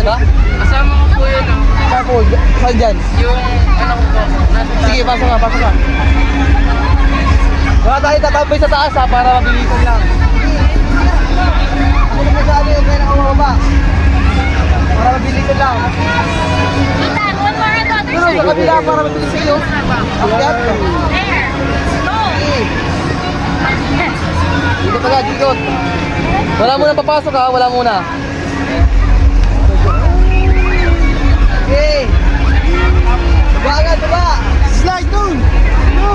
ba? Kasama ko po yun, oh. Saan po? Saan dyan? Yung ano ko po. Sige, pasok ka, pasok ka. Wala tayo tatambay sa taas ha, para mabilisan lang. Ako naman sa amin, kaya nakamababa. Para mabilisan lang. Ethan, one more on the other Pero sa side. kabila, para mabilisan nyo. Akyat. There. Go. Yes. Dito pala, dito. Wala muna papasok ha, wala muna. Okay. Baba agad, baba. Slide down. No.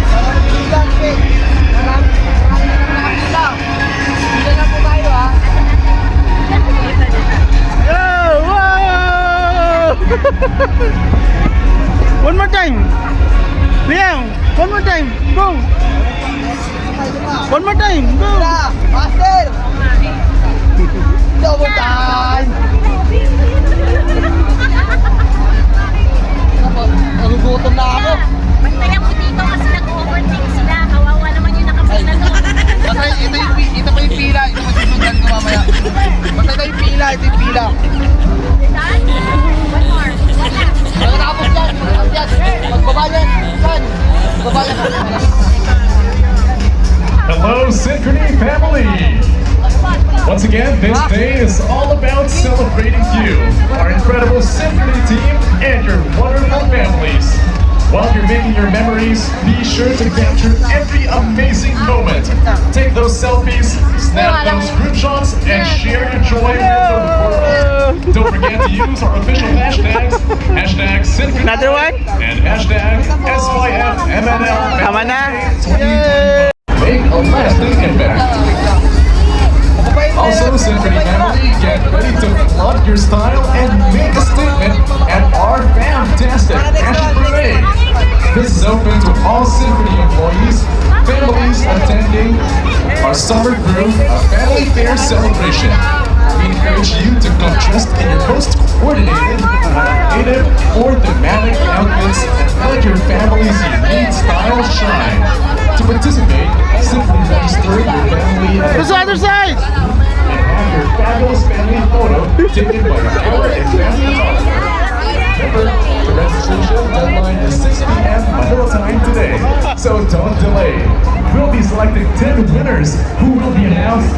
Para mabilisan, okay. Marami lang. Dito lang po tayo ha. One more time. Liam, one more time. Go. One more time. Go. Tara, master. Double time. Nagugutom na ako. Basta lang po dito kasi nag-overtake sila. Kawawa naman yung nakapit na doon. Basta ito pa yung pila. Ito pa susundan ko mamaya. Basta ito yung pila. Ito yung pila. Done? One more. One last. Pagkatapos yan. Magbaba yan. Saan? Magbaba yan. Hello, Synchrony family! Once again, this day is all about celebrating you, our incredible Synchrony team, and your wonderful families. While you're making your memories, be sure to capture every amazing moment. Take those selfies, snap those group shots, and share your joy with the world. Don't forget to use our official hashtags, hashtag Synchrony Another one? and hashtag SYFMNL. Tama na. Make a lasting impact. Also, Synchrony family, get ready to flood your style and make a statement at our fantastic Ash Parade. This is open to all Synchrony employees, families attending our Summer Groove Family Fair celebration. We encourage you to come dressed in your most coordinated, creative, or thematic outfits and let your family's unique style shine. To participate, simply register your family at Who's the other side? and have your fabulous family photo taken by our advanced photographer. Remember, the registration deadline is 6 p.m. Manila time today, so don't delay. We'll be selecting 10 winners who will be announced